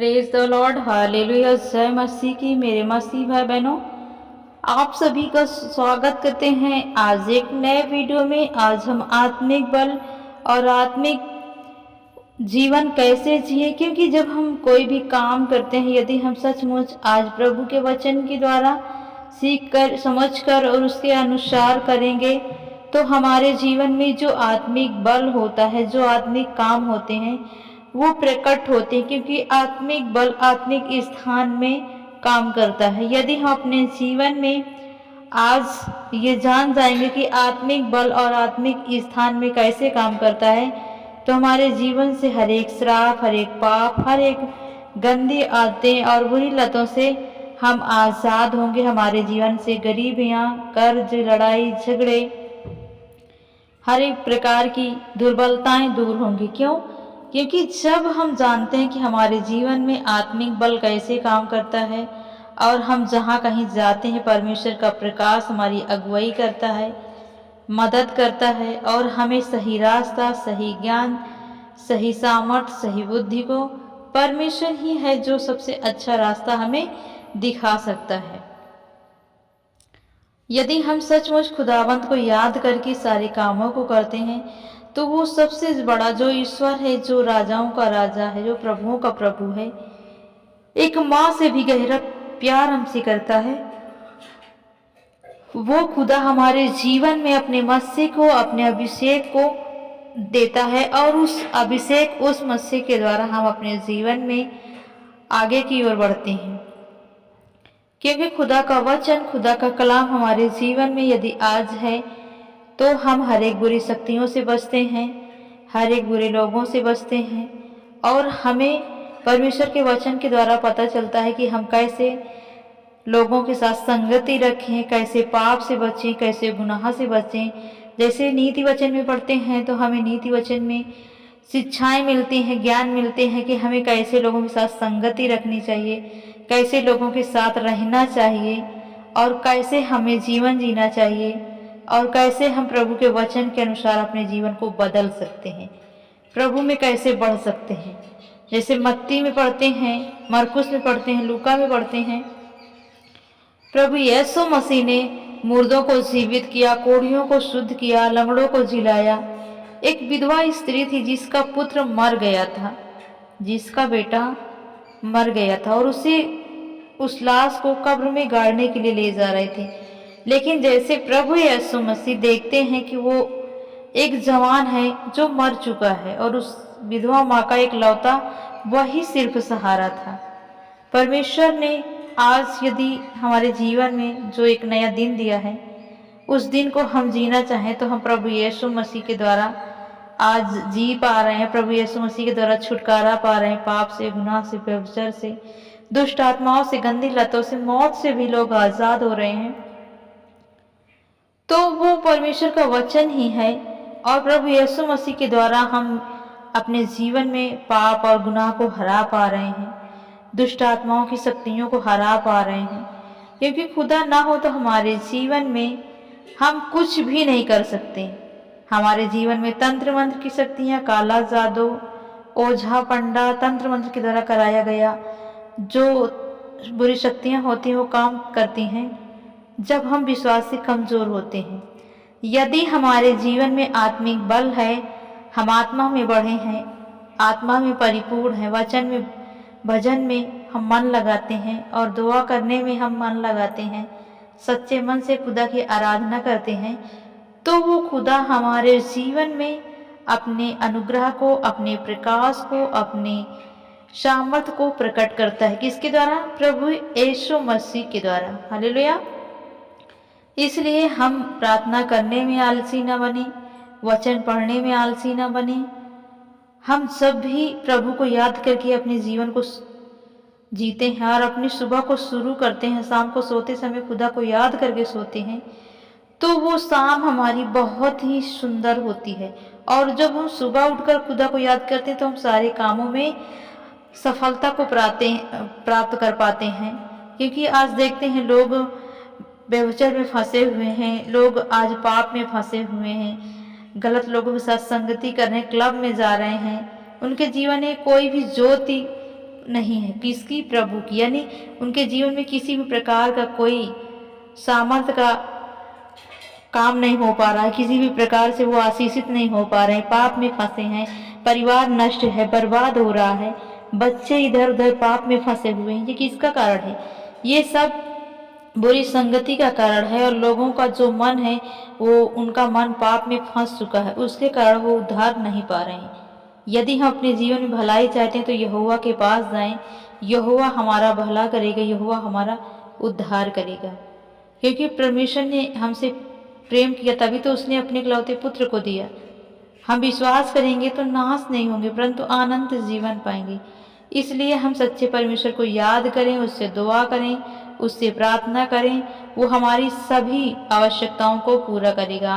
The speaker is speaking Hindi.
Praise the Lord, hallelujah. जय मसीह की। मेरे मसीह भाई बहनों, आप सभी का स्वागत करते हैं आज एक नए वीडियो में। आज हम आत्मिक बल और आत्मिक जीवन कैसे जिए, क्योंकि जब हम कोई भी काम करते हैं, यदि हम सचमुच आज प्रभु के वचन के द्वारा सीख कर, समझ कर और उसके अनुसार करेंगे, तो हमारे जीवन में जो आत्मिक बल होता है, जो आत्मिक काम होते हैं, वो प्रकट होते हैं। क्योंकि आत्मिक बल आत्मिक स्थान में काम करता है। यदि हम अपने जीवन में आज ये जान जाएंगे कि आत्मिक बल और आत्मिक स्थान में कैसे काम करता है, तो हमारे जीवन से हर एक श्राप, हर एक पाप, हर एक गंदी आदतें और बुरी लतों से हम आज़ाद होंगे। हमारे जीवन से गरीबियाँ, कर्ज, लड़ाई झगड़े, हर एक प्रकार की दुर्बलताएं दूर होंगी। क्यों? क्योंकि जब हम जानते हैं कि हमारे जीवन में आत्मिक बल कैसे काम करता है और हम जहाँ कहीं जाते हैं, परमेश्वर का प्रकाश हमारी अगुवाई करता है, मदद करता है और हमें सही रास्ता, सही ज्ञान, सही सामर्थ्य, सही बुद्धि को परमेश्वर ही है जो सबसे अच्छा रास्ता हमें दिखा सकता है। यदि हम सचमुच खुदावंत को याद करके सारे कामों को करते हैं, तो वो सबसे बड़ा जो ईश्वर है, जो राजाओं का राजा है, जो प्रभुओं का प्रभु है, एक माँ से भी गहरा प्यार हमसे करता है। वो खुदा हमारे जीवन में अपने मसीह को, अपने अभिषेक को देता है और उस अभिषेक, उस मसीह के द्वारा हम अपने जीवन में आगे की ओर बढ़ते हैं। क्योंकि खुदा का वचन, खुदा का कलाम हमारे जीवन में यदि आज है, तो हम हर एक बुरी शक्तियों से बचते हैं, हर एक बुरे लोगों से बचते हैं और हमें परमेश्वर के वचन के द्वारा पता चलता है कि हम कैसे लोगों के साथ संगति रखें, कैसे पाप से बचें, कैसे गुनाह से बचें। जैसे नीति वचन में पढ़ते हैं, तो हमें नीति वचन में शिक्षाएं मिलती हैं, ज्ञान मिलते हैं कि हमें कैसे लोगों के साथ संगति रखनी चाहिए, कैसे लोगों के साथ रहना चाहिए और कैसे हमें जीवन जीना चाहिए और कैसे हम प्रभु के वचन के अनुसार अपने जीवन को बदल सकते हैं, प्रभु में कैसे बढ़ सकते हैं। जैसे मत्ती में पढ़ते हैं, मरकुस में पढ़ते हैं, लूका में पढ़ते हैं, प्रभु यीशु मसीह ने मुर्दों को जीवित किया, कोढ़ियों को शुद्ध किया, लंगड़ों को जिलाया। एक विधवा स्त्री थी जिसका पुत्र मर गया था, जिसका बेटा मर गया था और उस लाश को कब्र में गाड़ने के लिए ले जा रहे थे। लेकिन जैसे प्रभु यीशु मसीह देखते हैं कि वो एक जवान है जो मर चुका है और उस विधवा माँ का एक लौता वही सिर्फ सहारा था। परमेश्वर ने आज यदि हमारे जीवन में जो एक नया दिन दिया है, उस दिन को हम जीना चाहें, तो हम प्रभु यीशु मसीह के द्वारा आज जी पा रहे हैं। प्रभु यीशु मसीह के द्वारा छुटकारा पा रहे हैं, पाप से, गुनाह से, व्यभिचार से, दुष्ट आत्माओं से, गंदी लतों से, मौत से भी लोग आजाद हो रहे हैं। तो वो परमेश्वर का वचन ही है और प्रभु यीशु मसीह के द्वारा हम अपने जीवन में पाप और गुनाह को हरा पा रहे हैं, दुष्ट आत्माओं की शक्तियों को हरा पा रहे हैं। क्योंकि खुदा ना हो तो हमारे जीवन में हम कुछ भी नहीं कर सकते। हमारे जीवन में तंत्र मंत्र की शक्तियाँ, काला जादू, ओझा पंडा, तंत्र मंत्र के द्वारा कराया गया जो बुरी शक्तियाँ होती हैं, वो काम करती हैं जब हम विश्वास से कमज़ोर होते हैं। यदि हमारे जीवन में आत्मिक बल है, हम आत्मा में बढ़े हैं, आत्मा में परिपूर्ण हैं, वचन में, भजन में हम मन लगाते हैं और दुआ करने में हम मन लगाते हैं, सच्चे मन से खुदा की आराधना करते हैं, तो वो खुदा हमारे जीवन में अपने अनुग्रह को, अपने प्रकाश को, अपने सामर्थ्य को प्रकट करता है। किसके द्वारा? प्रभु यीशु मसीह के द्वारा। हालेलुया। इसलिए हम प्रार्थना करने में आलसी न बने, वचन पढ़ने में आलसी न बने। हम सब भी प्रभु को याद करके अपने जीवन को जीते हैं और अपनी सुबह को शुरू करते हैं। शाम को सोते समय खुदा को याद करके सोते हैं, तो वो शाम हमारी बहुत ही सुंदर होती है। और जब हम सुबह उठकर खुदा को याद करते हैं, तो हम सारे कामों में सफलता को प्राप्त कर पाते हैं। क्योंकि आज देखते हैं लोग व्यभिचार में फंसे हुए हैं, लोग आज पाप में फंसे हुए हैं, गलत लोगों के साथ संगति कर रहे हैं, क्लब में जा रहे हैं, उनके जीवन में कोई भी ज्योति नहीं है, किसकी? प्रभु की। यानी उनके जीवन में किसी भी प्रकार का कोई सामर्थ्य का काम नहीं हो पा रहा है, किसी भी प्रकार से वो आशीषित नहीं हो पा रहे हैं, पाप में फंसे हैं, परिवार नष्ट है, बर्बाद हो रहा है, बच्चे इधर उधर पाप में फंसे हुए हैं। ये किसका कारण है? ये सब बुरी संगति का कारण है। और लोगों का जो मन है वो उनका मन पाप में फंस चुका है, उसके कारण वो उद्धार नहीं पा रहे हैं। यदि हम अपने जीवन में भलाई चाहते हैं तो यहोवा के पास जाएं। यहोवा हमारा भला करेगा, यहोवा हमारा उद्धार करेगा, क्योंकि परमेश्वर ने हमसे प्रेम किया, तभी तो उसने अपने इकलौते पुत्र को दिया। हम विश्वास करेंगे तो नाश नहीं होंगे परंतु अनंत जीवन पाएंगे। इसलिए हम सच्चे परमेश्वर को याद करें, उससे दुआ करें, उससे प्रार्थना करें, वो हमारी सभी आवश्यकताओं को पूरा करेगा।